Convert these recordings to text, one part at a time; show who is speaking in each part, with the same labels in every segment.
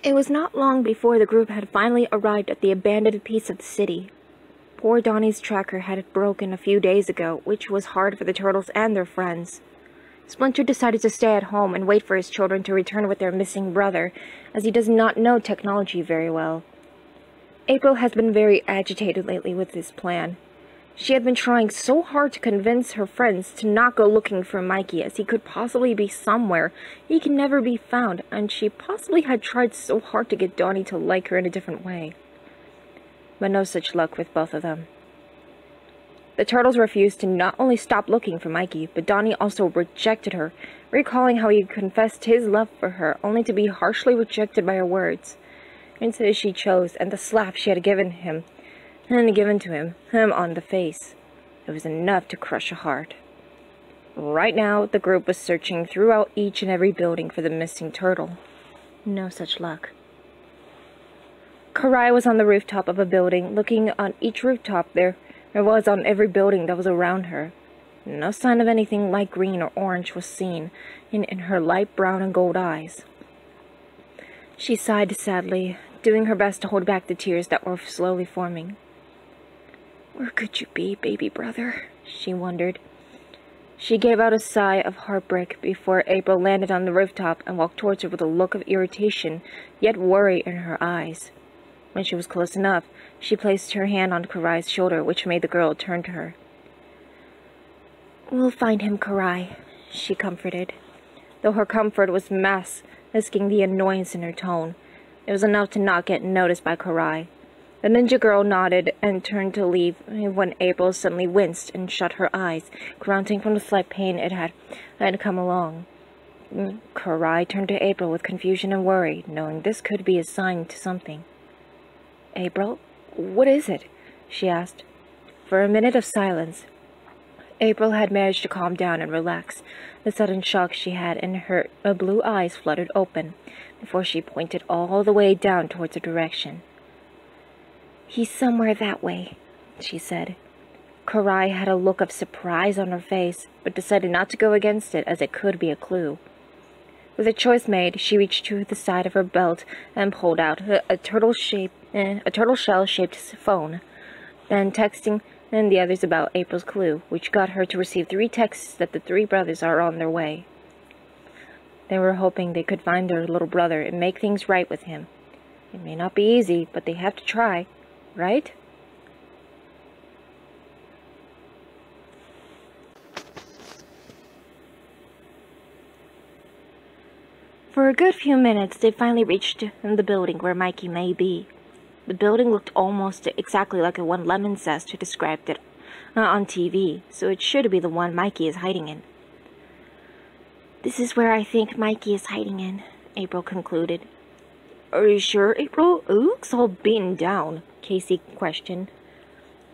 Speaker 1: It was not long before the group had finally arrived at the abandoned piece of the city. Poor Donnie's tracker had broken a few days ago, which was hard for the turtles and their friends. Splinter decided to stay at home and wait for his children to return with their missing brother, as he does not know technology very well. April has been very agitated lately with this plan. She had been trying so hard to convince her friends to not go looking for Mikey, as he could possibly be somewhere he can never be found, and she possibly had tried so hard to get Donnie to like her in a different way. But no such luck with both of them. The turtles refused to not only stop looking for Mikey, but Donnie also rejected her, recalling how he confessed his love for her, only to be harshly rejected by her words. Instead she chose, and the slap she had given him, and given to him on the face. It was enough to crush a heart. Right now, the group was searching throughout each and every building for the missing turtle. No such luck. Karai was on the rooftop of a building, looking on each rooftop there was on every building that was around her. No sign of anything light green or orange was seen in her light brown and gold eyes. She sighed sadly, doing her best to hold back the tears that were slowly forming. "Where could you be, baby brother?" she wondered. She gave out a sigh of heartbreak before April landed on the rooftop and walked towards her with a look of irritation, yet worry in her eyes. When she was close enough, she placed her hand on Karai's shoulder, which made the girl turn to her. "We'll find him, Karai," she comforted. Though her comfort was masking the annoyance in her tone, it was enough to not get noticed by Karai. The ninja girl nodded and turned to leave when April suddenly winced and shut her eyes, grunting from the slight pain it had come along. Karai turned to April with confusion and worry, knowing this could be a sign to something. "April, what is it?" she asked. For a minute of silence, April had managed to calm down and relax. The sudden shock she had in her blue eyes fluttered open, before she pointed all the way down towards a direction. "He's somewhere that way," she said. Karai had a look of surprise on her face, but decided not to go against it, as it could be a clue. With a choice made, she reached to the side of her belt and pulled out a turtle shell-shaped phone, then texting the others about April's clue, which got her to receive 3 texts that the 3 brothers are on their way. They were hoping they could find their little brother and make things right with him. It may not be easy, but they have to try. Right? For a good few minutes, they finally reached the building where Mikey may be. The building looked almost exactly like the one Lemon says to describe it on TV, so it should be the one Mikey is hiding in. "This is where I think Mikey is hiding in," April concluded. "Are you sure, April? It looks all beaten down," Casey questioned.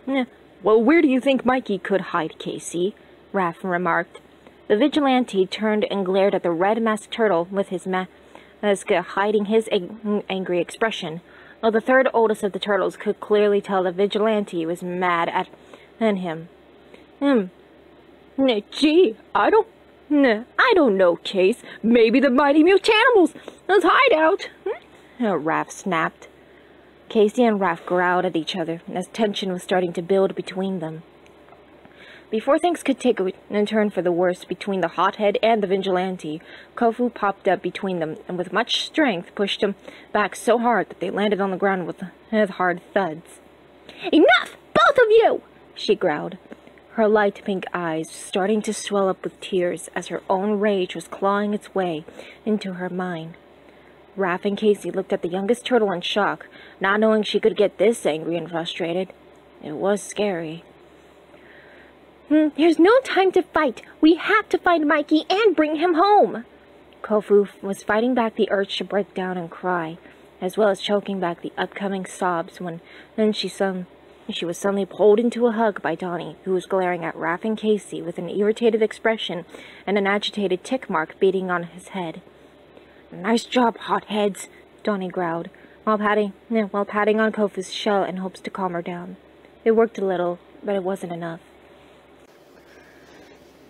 Speaker 1: "Well, where do you think Mikey could hide, Casey?" Raph remarked. The vigilante turned and glared at the red-masked turtle with his mask hiding his angry expression, while the third oldest of the turtles could clearly tell the vigilante was mad at him. Gee, I don't know, Case. Maybe the mighty mutanimals' hideout," Raph snapped. Casey and Raph growled at each other, as tension was starting to build between them. Before things could take a turn for the worse between the hothead and the vigilante, Kofu popped up between them, and with much strength pushed him back so hard that they landed on the ground with hard thuds. "Enough, both of you!" she growled, her light pink eyes starting to swell up with tears as her own rage was clawing its way into her mind. Raph and Casey looked at the youngest turtle in shock, not knowing she could get this angry and frustrated. It was scary. "There's no time to fight. We have to find Mikey and bring him home." Kofu was fighting back the urge to break down and cry, as well as choking back the upcoming sobs when she was suddenly pulled into a hug by Donnie, who was glaring at Raph and Casey with an irritated expression and an agitated tick mark beating on his head. "Nice job, hotheads," Donnie growled, while patting on Kofu's shell in hopes to calm her down. It worked a little, but it wasn't enough.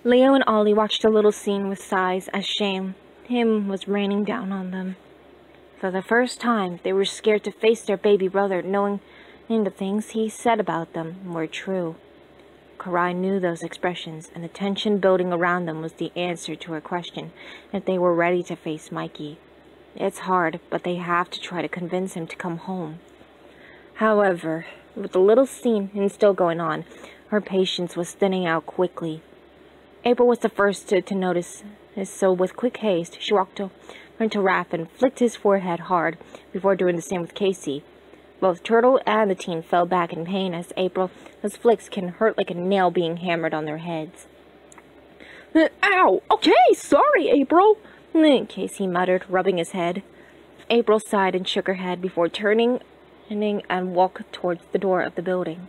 Speaker 1: Leo and Ollie watched the little scene with sighs as shame was raining down on them. For the first time, they were scared to face their baby brother, knowing the things he said about them were true. Karai knew those expressions, and the tension building around them was the answer to her question if they were ready to face Mikey. It's hard, but they have to try to convince him to come home. However, with the little scene still going on, her patience was thinning out quickly. April was the first to notice this, so with quick haste, she walked over to Raph and flicked his forehead hard before doing the same with Casey. Both Turtle and the teen fell back in pain as flicks can hurt like a nail being hammered on their heads. Ow! Okay, sorry, April, Casey muttered, rubbing his head. April sighed and shook her head before turning and walked towards the door of the building.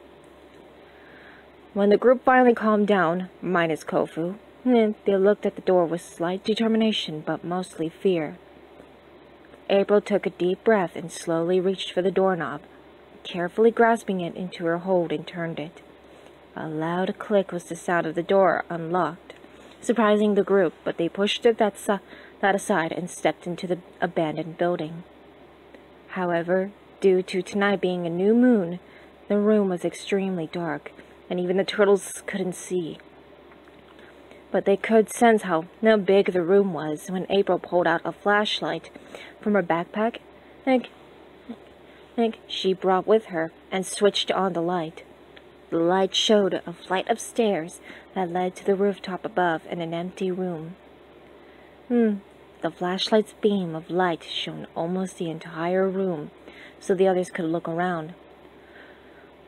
Speaker 1: When the group finally calmed down, minus Kofu, they looked at the door with slight determination but mostly fear. April took a deep breath and slowly reached for the doorknob, carefully grasping it into her hold and turned it. A loud click was the sound of the door unlocked, surprising the group, but they pushed that aside and stepped into the abandoned building. However, due to tonight being a new moon, the room was extremely dark, and even the turtles couldn't see. But they could sense how big the room was when April pulled out a flashlight from her backpack she brought with her and switched on the light. The light showed a flight of stairs that led to the rooftop above in an empty room. The flashlight's beam of light shone almost the entire room, so the others could look around.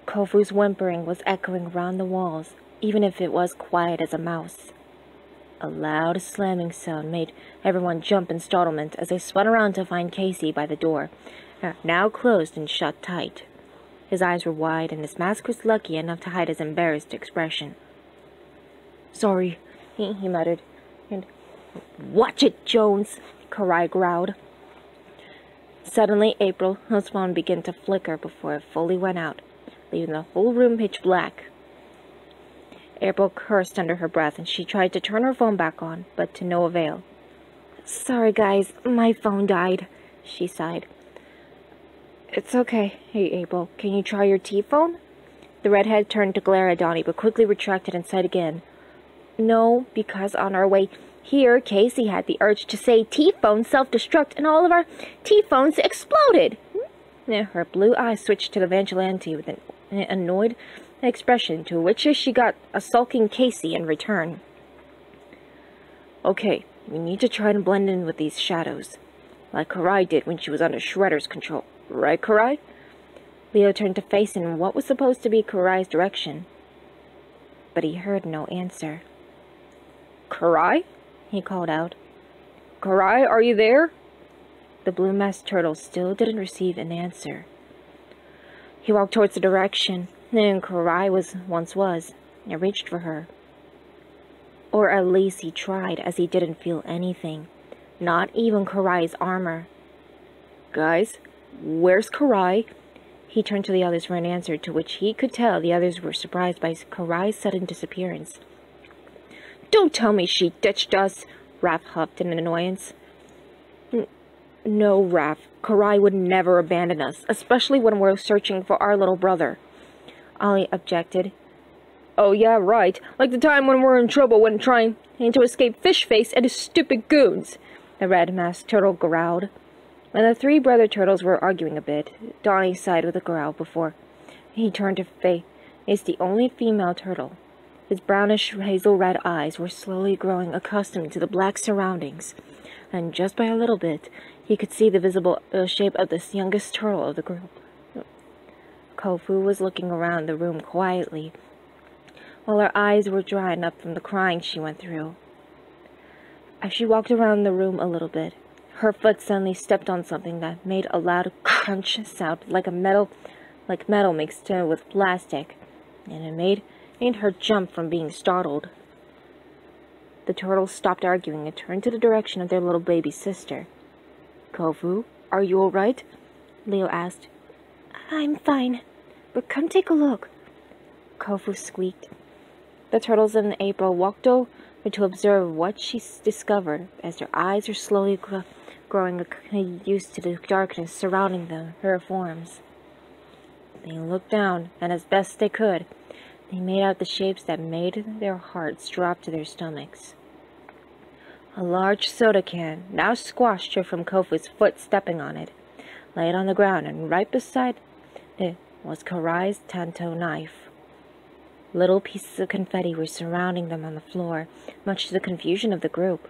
Speaker 1: Kofu's whimpering was echoing around the walls, even if it was quiet as a mouse. A loud slamming sound made everyone jump in startlement as they spun around to find Casey by the door, now closed and shut tight. His eyes were wide, and his mask was lucky enough to hide his embarrassed expression. Sorry, he muttered. And watch it, Jones, Karai growled. Suddenly, April's phone began to flicker before it fully went out, leaving the whole room pitch black. April cursed under her breath, and she tried to turn her phone back on, but to no avail. Sorry, guys, my phone died, she sighed. It's okay. Hey, April, can you try your T-phone? The redhead turned to glare at Donnie, but quickly retracted and said again, No, because on our way here, Casey had the urge to say T-phone self-destruct, and all of our T-phones exploded. Her blue eyes switched to the vigilante with an annoyed expression, to which she got a sulking Casey in return. Okay, we need to try and blend in with these shadows, like Karai did when she was under Shredder's control. Right, Karai? Leo turned to face in what was supposed to be Karai's direction, but he heard no answer. Karai? He called out. Karai, are you there? The blue-masked turtle still didn't receive an answer. He walked towards the direction Karai once was, and reached for her. Or at least he tried, as he didn't feel anything. Not even Karai's armor. Guys, where's Karai? He turned to the others for an answer, to which he could tell the others were surprised by Karai's sudden disappearance. Don't tell me she ditched us, Raph huffed in annoyance. No, Raph. Karai would never abandon us, especially when we're searching for our little brother. Ollie objected. Oh, yeah, right. Like the time when we're in trouble when trying to escape Fishface and his stupid goons, the red-masked turtle growled. When the three brother turtles were arguing a bit, Donnie sighed with a growl before he turned to face the only female turtle. His brownish hazel-red eyes were slowly growing accustomed to the black surroundings, and just by a little bit, he could see the visible shape of this youngest turtle of the group. Kofu was looking around the room quietly, while her eyes were drying up from the crying she went through. As she walked around the room a little bit, her foot suddenly stepped on something that made a loud crunch sound like metal mixed with plastic, and it made her jump from being startled. The turtles stopped arguing and turned to the direction of their little baby sister. Kofu, are you all right? Leo asked. I'm fine, but come take a look, Kofu squeaked. The turtles and April walked over to observe what she discovered as their eyes were slowly growing used to the darkness surrounding them, her forms. They looked down, and as best they could, they made out the shapes that made their hearts drop to their stomachs. A large soda can, now squashed from Kofu's foot stepping on it, laid on the ground, and right beside it was Karai's tanto knife. Little pieces of confetti were surrounding them on the floor, much to the confusion of the group.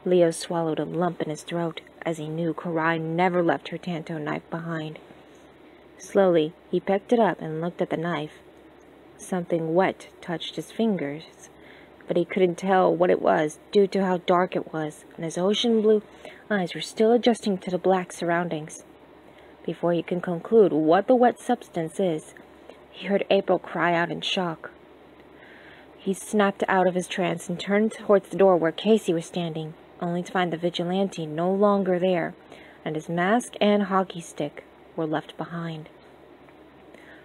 Speaker 1: Leo swallowed a lump in his throat, as he knew Karai never left her tanto knife behind. Slowly, he picked it up and looked at the knife. Something wet touched his fingers, but he couldn't tell what it was due to how dark it was, and his ocean blue eyes were still adjusting to the black surroundings. Before he could conclude what the wet substance is, he heard April cry out in shock. He snapped out of his trance and turned towards the door where Casey was standing, only to find the vigilante no longer there, and his mask and hockey stick were left behind.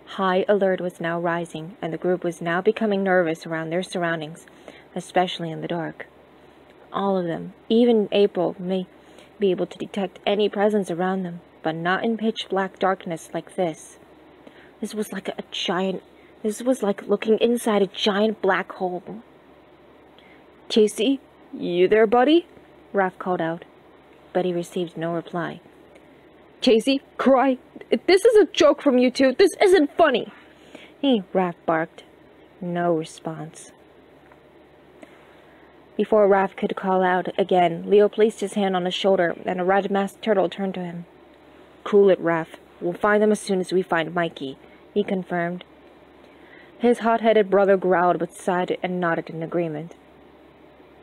Speaker 1: High alert was now rising, and the group was now becoming nervous around their surroundings, especially in the dark. All of them, even April, may be able to detect any presence around them, but not in pitch-black darkness like this. This was like looking inside a giant black hole. "Casey, you there, buddy?" Raph called out, but he received no reply. "Casey, cry! This is a joke from you two. This isn't funny!" Raph barked. No response. Before Raph could call out again, Leo placed his hand on his shoulder, and a red-masked turtle turned to him. "Cool it, Raph. We'll find them as soon as we find Mikey," he confirmed. His hot-headed brother growled but sighed and nodded in agreement.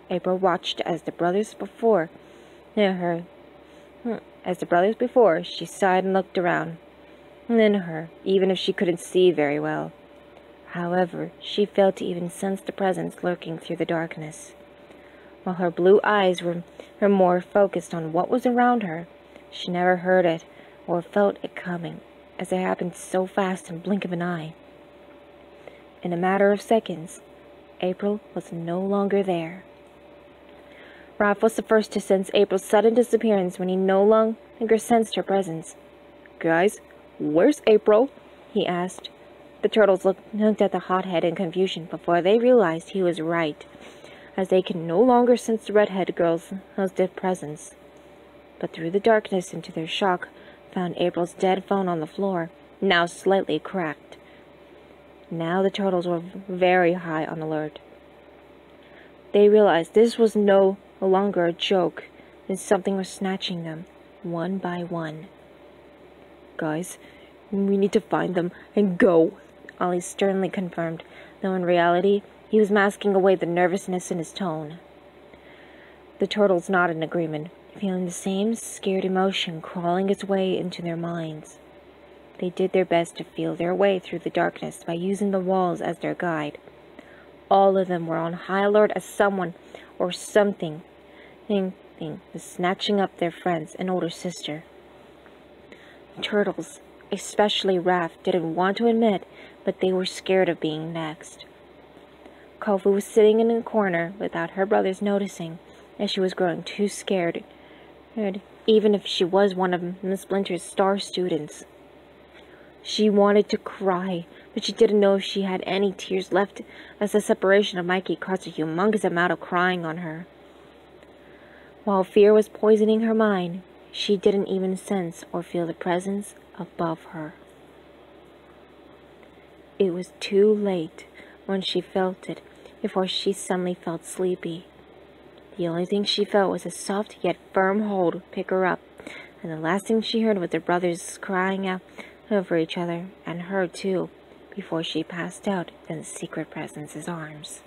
Speaker 1: April watched as the brothers before, she sighed and looked around. Then her, even if she couldn't see very well. However, she failed to even sense the presence lurking through the darkness. While her blue eyes were more focused on what was around her, she never heard it or felt it coming, as it happened so fast in the blink of an eye. In a matter of seconds, April was no longer there. Raph was the first to sense April's sudden disappearance when he no longer sensed her presence. "Guys, where's April?" he asked. The turtles looked at the hothead in confusion before they realized he was right, as they could no longer sense the redheaded girl's presence. But through the darkness and to their shock, found April's dead phone on the floor, now slightly cracked. Now the turtles were very high on alert. They realized this was no longer a joke, and something was snatching them, one by one. "Guys, we need to find them and go," Ollie sternly confirmed, though in reality, he was masking away the nervousness in his tone. The turtles nodded in agreement, feeling the same scared emotion crawling its way into their minds. They did their best to feel their way through the darkness by using the walls as their guide. All of them were on high alert as someone or something was snatching up their friends and older sister. Turtles, especially Raph, didn't want to admit, but they were scared of being next. Kofu was sitting in a corner without her brothers noticing, as she was growing too scared, even if she was one of Miss Splinter's star students. She wanted to cry, but she didn't know if she had any tears left, as the separation of Mikey caused a humongous amount of crying on her. While fear was poisoning her mind, she didn't even sense or feel the presence above her. It was too late when she felt it, before she suddenly felt sleepy. The only thing she felt was a soft yet firm hold pick her up, and the last thing she heard was her brothers crying out over each other, and her too, before she passed out in the secret presence's arms.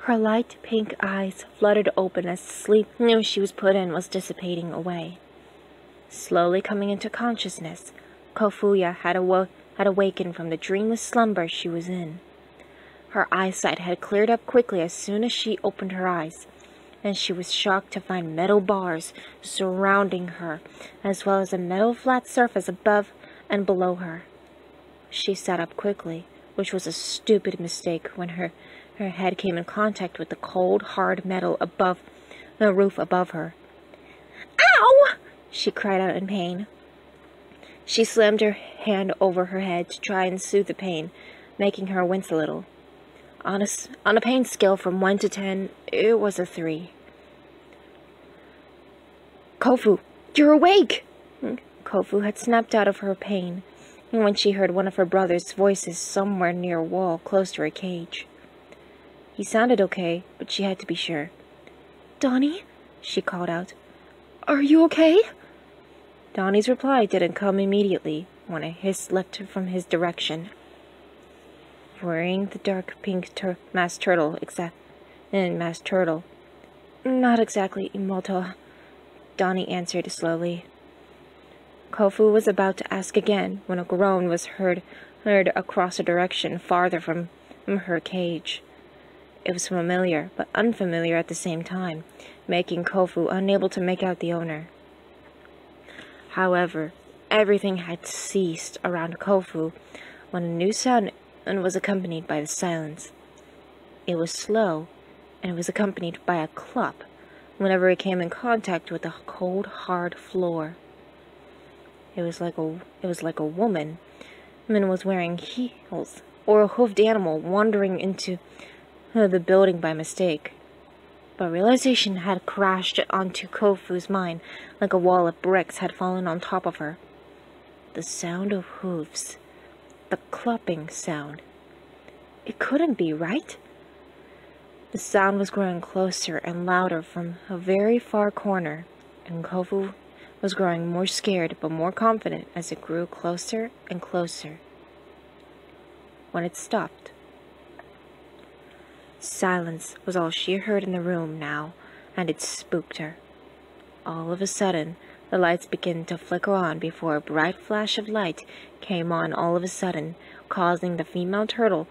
Speaker 1: Her light pink eyes fluttered open as the sleep she was put in was dissipating away. Slowly coming into consciousness, Kofuya had awakened from the dreamless slumber she was in. Her eyesight had cleared up quickly as soon as she opened her eyes, and she was shocked to find metal bars surrounding her, as well as a metal flat surface above and below her. She sat up quickly, which was a stupid mistake when her head came in contact with the cold, hard metal above the roof above her. "Ow!" she cried out in pain. She slammed her hand over her head to try and soothe the pain, making her wince a little. On a pain scale from 1 to 10, it was a 3. "Kofu, you're awake!" Kofu had snapped out of her pain when she heard one of her brother's voices somewhere near a wall close to her cage. He sounded okay, but she had to be sure. "Donnie?" she called out. "Are you okay?" Donnie's reply didn't come immediately when a hiss leapt from his direction. Wearing the dark pink masked turtle. "Not exactly, Imoto," Donnie answered slowly. Kofu was about to ask again when a groan was heard across a direction farther from her cage. It was familiar, but unfamiliar at the same time, making Kofu unable to make out the owner. However, everything had ceased around Kofu when a new sound was accompanied by the silence. It was slow, and it was accompanied by a clop whenever it came in contact with the cold, hard floor. It was like a woman was wearing heels, or a hoofed animal wandering into the building by mistake. But realization had crashed onto Kofu's mind like a wall of bricks had fallen on top of her. The sound of hooves. The clopping sound. It couldn't be, right? The sound was growing closer and louder from a very far corner, and Kofu was growing more scared but more confident as it grew closer and closer. When it stopped, silence was all she heard in the room now, and it spooked her. All of a sudden, the lights began to flicker on before a bright flash of light came on all of a sudden, causing the female turtle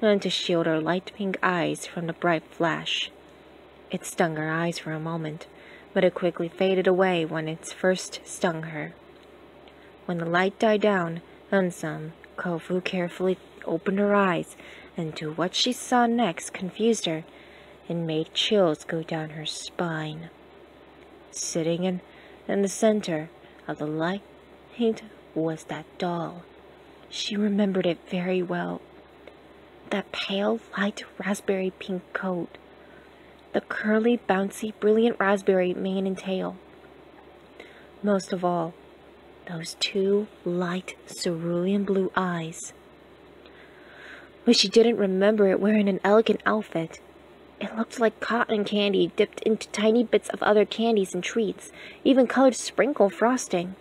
Speaker 1: to shield her light pink eyes from the bright flash. It stung her eyes for a moment, but it quickly faded away when it first stung her. When the light died down, Kofu carefully opened her eyes, and to what she saw next confused her and made chills go down her spine. Sitting in the center of the light was that doll. She remembered it very well. That pale, light raspberry pink coat. The curly, bouncy, brilliant raspberry mane and tail. Most of all, those two light cerulean blue eyes. But she didn't remember it wearing an elegant outfit. It looked like cotton candy dipped into tiny bits of other candies and treats, even colored sprinkle frosting.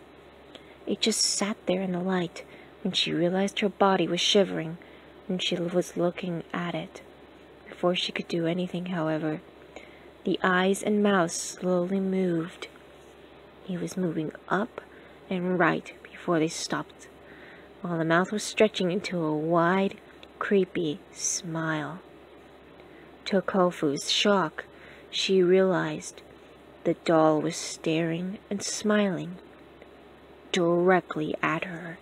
Speaker 1: It just sat there in the light when she realized her body was shivering when she was looking at it. Before she could do anything, however, the eyes and mouth slowly moved. He was moving up and right before they stopped, while the mouth was stretching into a wide, creepy smile. To Kofu's shock, she realized the doll was staring and smiling directly at her.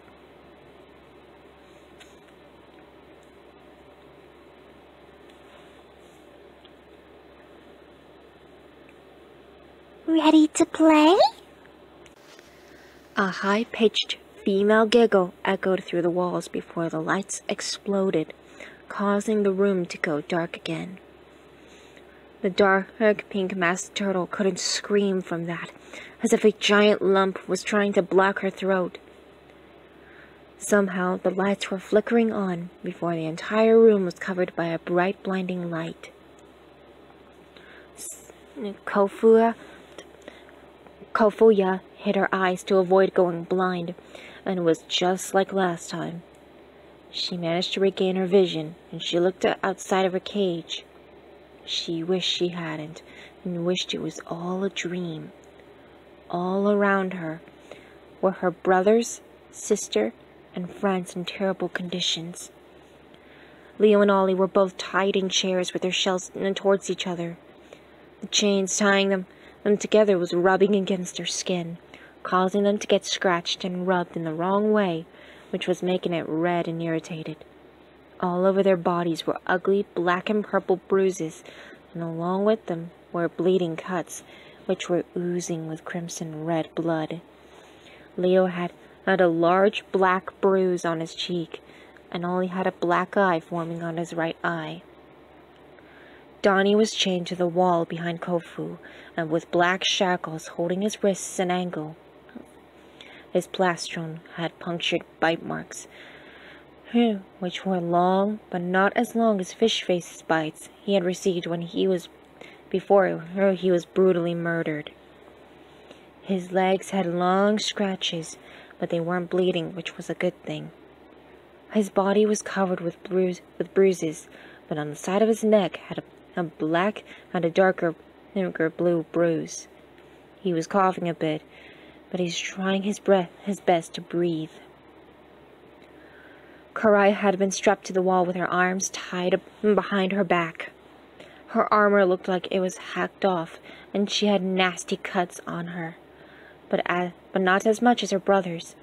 Speaker 2: Ready to play?
Speaker 1: A high-pitched female giggle echoed through the walls before the lights exploded, causing the room to go dark again. The dark pink masked turtle couldn't scream from that, as if a giant lump was trying to block her throat. Somehow, the lights were flickering on before the entire room was covered by a bright, blinding light. Kofuya hid her eyes to avoid going blind, and was just like last time. She managed to regain her vision, and she looked outside of her cage. She wished she hadn't, and wished it was all a dream. All around her were her brothers, sister, and friends in terrible conditions. Leo and Ollie were both tied in chairs with their shells towards each other. The chains tying them together was rubbing against their skin, causing them to get scratched and rubbed in the wrong way which was making it red and irritated. All over their bodies were ugly black and purple bruises, and along with them were bleeding cuts, which were oozing with crimson red blood. Leo had a large black bruise on his cheek, and only had a black eye forming on his right eye. Donnie was chained to the wall behind Kofu, and with black shackles holding his wrists and ankle. His plastron had punctured bite marks, which were long, but not as long as Fishface's bites he had received before he was brutally murdered. His legs had long scratches, but they weren't bleeding, which was a good thing. His body was covered with bruises, but on the side of his neck had a black and a darker blue bruise. He was coughing a bit, but he's trying his best to breathe. Karai had been strapped to the wall with her arms tied behind her back. Her armor looked like it was hacked off, and she had nasty cuts on her, but not as much as her brother's.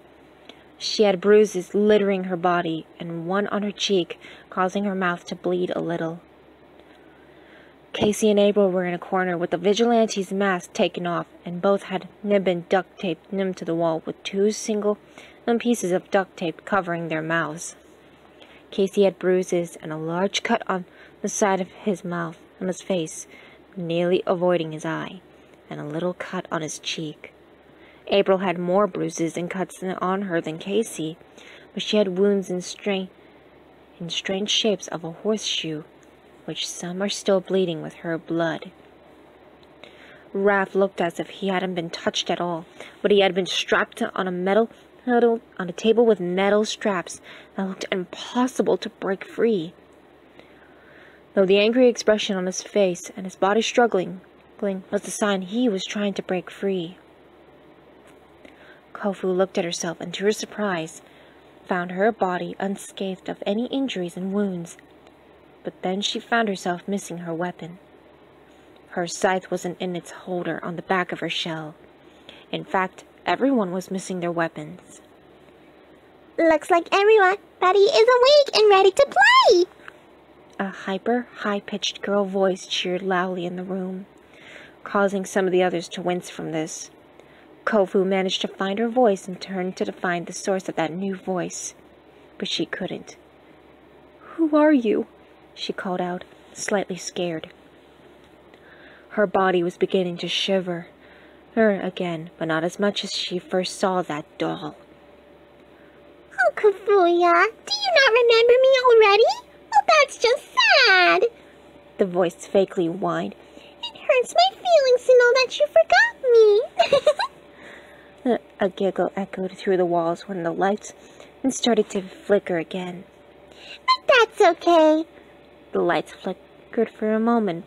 Speaker 1: She had bruises littering her body, and one on her cheek, causing her mouth to bleed a little. Casey and April were in a corner with the vigilante's mask taken off, and both had been duct taped to the wall with 2 single pieces of duct tape covering their mouths. Casey had bruises and a large cut on the side of his mouth and his face, nearly avoiding his eye, and a little cut on his cheek. April had more bruises and cuts on her than Casey, but she had wounds in strange shapes of a horseshoe, which some are still bleeding with her blood. Raph looked as if he hadn't been touched at all, but he had been strapped on a table with metal straps that looked impossible to break free. Though the angry expression on his face and his body struggling was the sign he was trying to break free. Kofu looked at herself and, to her surprise, found her body unscathed of any injuries and wounds. But then she found herself missing her weapon. Her scythe wasn't in its holder on the back of her shell. In fact, everyone was missing their weapons.
Speaker 2: Looks like everybody is awake and ready to play!
Speaker 1: A high-pitched girl voice cheered loudly in the room, causing some of the others to wince from this. Kofu managed to find her voice and turned to find the source of that new voice, but she couldn't. "Who are you?" she called out, slightly scared. Her body was beginning to shiver again, but not as much as she first saw that doll.
Speaker 2: "Oh, Kafuya, do you not remember me already? Oh, that's just sad!"
Speaker 1: The voice vaguely whined.
Speaker 2: "It hurts my feelings to know that you forgot me."
Speaker 1: A giggle echoed through the walls when the lights started to flicker again.
Speaker 2: "But that's okay."
Speaker 1: The lights flickered for a moment,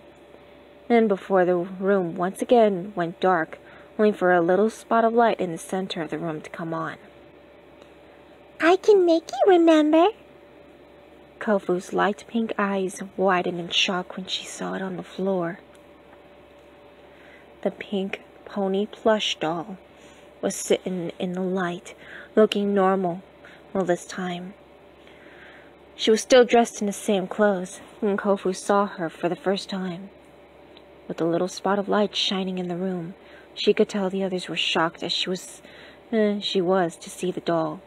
Speaker 1: and before the room once again went dark, only for a little spot of light in the center of the room to come on.
Speaker 2: "I can make you remember."
Speaker 1: Kofu's light pink eyes widened in shock when she saw it on the floor. The pink pony plush doll was sitting in the light, looking normal this time. She was still dressed in the same clothes when Kofu saw her for the first time. With a little spot of light shining in the room, she could tell the others were shocked as she was to see the doll.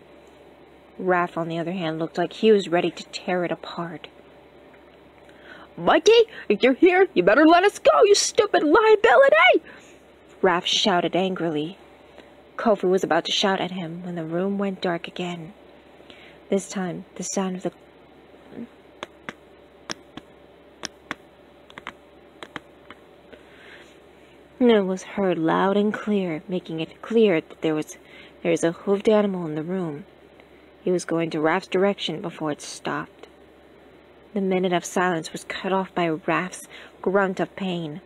Speaker 1: Raph, on the other hand, looked like he was ready to tear it apart.
Speaker 3: "Mikey, if you're here, you better let us go, you stupid liability!"
Speaker 1: Raph shouted angrily. Kofu was about to shout at him when the room went dark again. This time, the sound of the was heard loud and clear, making it clear that there was a hoofed animal in the room. He was going to Raph's direction before it stopped. The minute of silence was cut off by Raph's grunt of pain.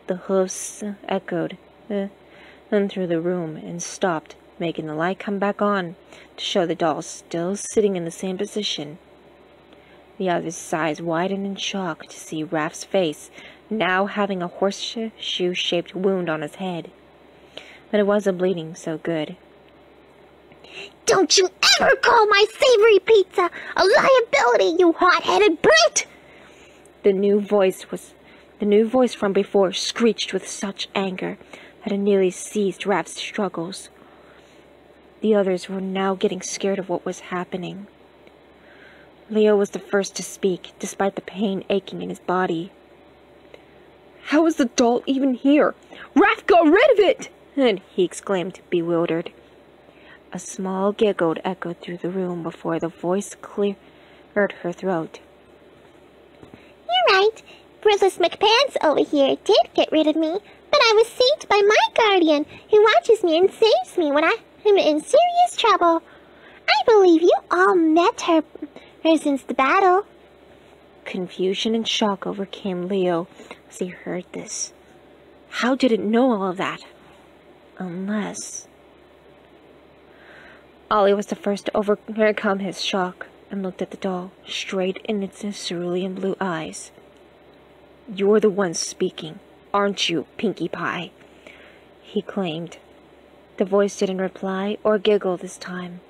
Speaker 1: The hoofs echoed through the room and stopped, making the light come back on to show the doll still sitting in the same position. The other's eyes widened in shock to see Raph's face, now having a horseshoe-shaped wound on his head. But it wasn't bleeding so good.
Speaker 2: Don't you ever call my savory pizza a liability, you hot-headed Brit!
Speaker 1: The new voice from before screeched with such anger that it nearly ceased Raph's struggles. The others were now getting scared of what was happening. Leo was the first to speak, despite the pain aching in his body.
Speaker 3: How is the doll even here? Raph got rid of it!
Speaker 1: And he exclaimed, bewildered. A small giggle echoed through the room before the voice cleared her throat.
Speaker 2: You're right. Brillis McPants over here did get rid of me, but I was saved by my guardian, who watches me and saves me when I'm in serious trouble. I believe you all met her since the battle.
Speaker 1: Confusion and shock overcame Leo as he heard this. How did it know all of that? Unless... Ollie was the first to overcome his shock and looked at the doll straight in its cerulean blue eyes. You're the one speaking, aren't you, Pinkie Pie? He claimed. The voice didn't reply or giggle this time,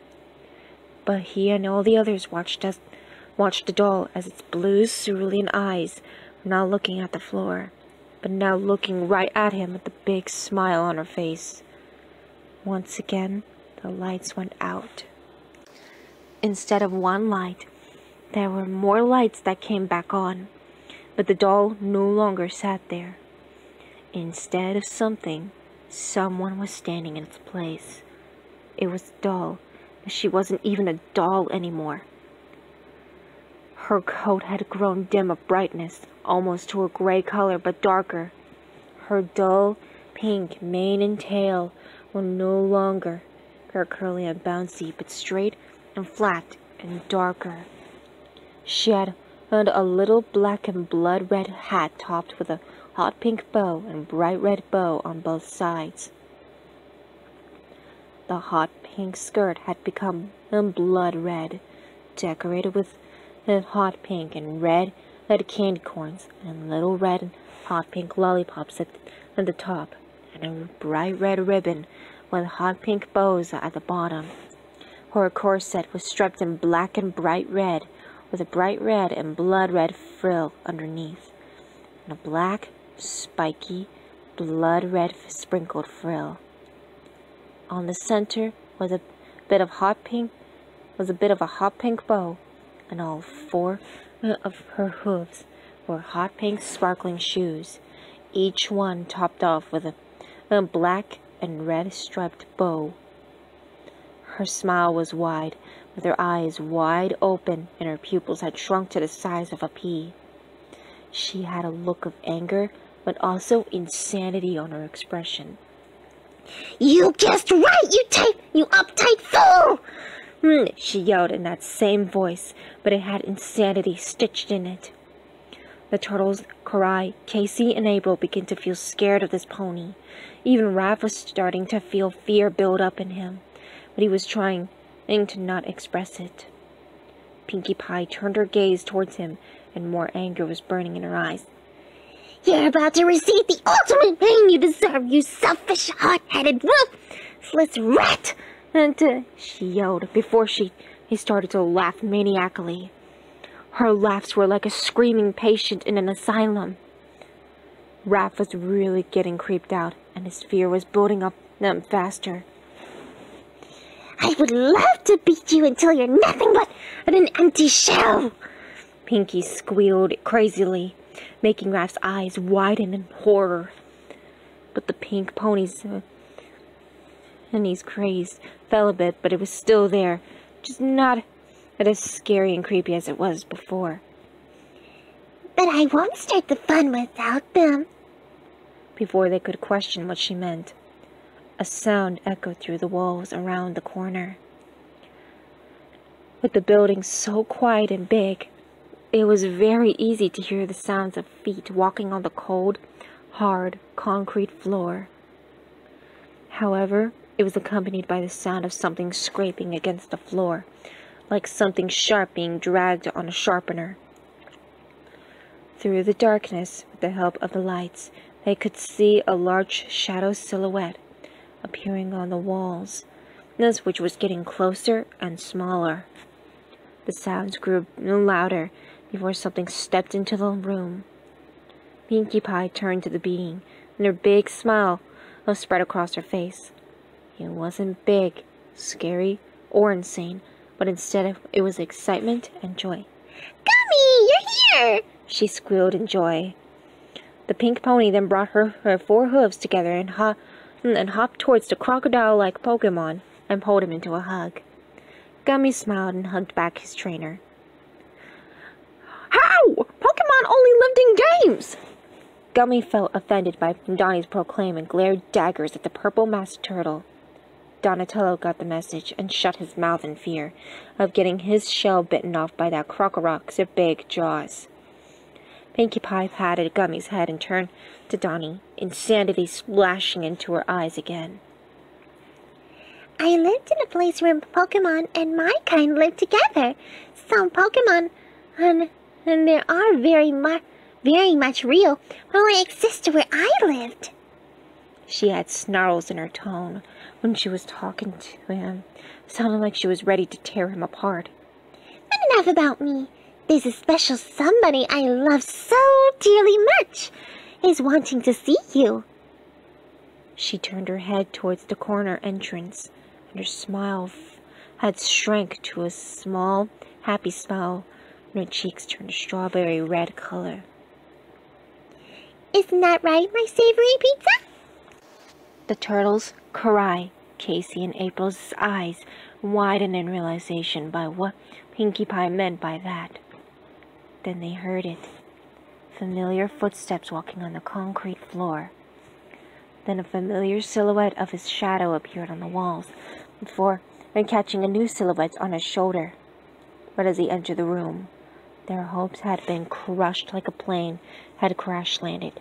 Speaker 1: but he and all the others watched the doll as its blue cerulean eyes were not looking at the floor, but now looking right at him with a big smile on her face. Once again, the lights went out. Instead of one light, there were more lights that came back on, but the doll no longer sat there. Instead of something, someone was standing in its place. It was the doll, but she wasn't even a doll anymore. Her coat had grown dim of brightness, almost to a gray color, but darker. Her dull pink mane and tail were no longer curly and bouncy, but straight and flat and darker. She had a little black and blood-red hat topped with a hot pink bow and bright red bow on both sides. The hot pink skirt had become blood red, decorated with hot pink and red candy corns and little red and hot pink lollipops at the top, and a bright red ribbon with hot pink bows at the bottom. Her corset was striped in black and bright red, with a bright red and blood red frill underneath, and a black, spiky, blood red sprinkled frill. On the center was a bit of a hot pink bow, and all four of her hooves were hot pink sparkling shoes, each one topped off with a black and red striped bow. Her smile was wide, with her eyes wide open, and her pupils had shrunk to the size of a pea. She had a look of anger, but also insanity on her expression.
Speaker 2: You guessed right, you uptight fool!
Speaker 1: She yelled in that same voice, but it had insanity stitched in it. The turtles, Karai, Casey, and April began to feel scared of this pony. Even Raph was starting to feel fear build up in him, but he was trying to not express it. Pinkie Pie turned her gaze towards him, and more anger was burning in her eyes.
Speaker 2: You're about to receive the ultimate pain you deserve, you selfish, hot-headed, ruthless rat!
Speaker 1: And she yelled before he started to laugh maniacally. Her laughs were like a screaming patient in an asylum. Raph was really getting creeped out, and his fear was building up faster.
Speaker 2: I would love to beat you until you're nothing but an empty shell!
Speaker 1: Pinkie squealed crazily, making Raph's eyes widen in horror. But the pink pony's and he's crazed fell a bit, but it was still there, just not as scary and creepy as it was before.
Speaker 2: But I won't start the fun without them.
Speaker 1: Before they could question what she meant, a sound echoed through the walls around the corner. With the building so quiet and big, it was very easy to hear the sounds of feet walking on the cold, hard concrete floor. However, it was accompanied by the sound of something scraping against the floor, like something sharp being dragged on a sharpener. Through the darkness, with the help of the lights, they could see a large shadow silhouette appearing on the walls, darkness which was getting closer and smaller. The sounds grew louder before something stepped into the room. Pinkie Pie turned to the being, and her big smile spread across her face. It wasn't big, scary, or insane, but instead it was excitement and joy.
Speaker 2: Gummy, you're here!
Speaker 1: She squealed in joy. The pink pony then brought her 4 hooves together and hopped towards the crocodile-like Pokemon and pulled him into a hug. Gummy smiled and hugged back his trainer.
Speaker 3: How? Pokemon only lived in games!
Speaker 1: Gummy felt offended by Donnie's proclaim and glared daggers at the purple-masked turtle. Donatello got the message and shut his mouth in fear of getting his shell bitten off by that Crocorock's big jaws. Pinkie Pie patted Gummy's head and turned to Donnie, insanity splashing into her eyes again.
Speaker 2: I lived in a place where Pokemon and my kind lived together. Some Pokemon, and there are very much real, but only existed where I lived.
Speaker 1: She had snarls in her tone when she was talking to him, sounding like she was ready to tear him apart.
Speaker 2: But enough about me. There's a special somebody I love so dearly much is wanting to see you.
Speaker 1: She turned her head towards the corner entrance, and her smile had shrank to a small, happy smile, and her cheeks turned a strawberry red color.
Speaker 2: Isn't that right, my savory pizza?
Speaker 1: The turtles, Karai, Casey, and April's eyes widened in realization by what Pinkie Pie meant by that. Then they heard it. Familiar footsteps walking on the concrete floor. Then a familiar silhouette of his shadow appeared on the walls, before catching a new silhouette on his shoulder. But as he entered the room, their hopes had been crushed like a plane had crash-landed.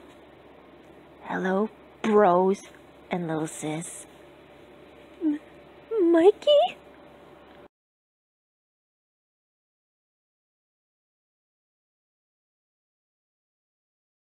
Speaker 1: Hello, bros and little sis.
Speaker 3: Mikey?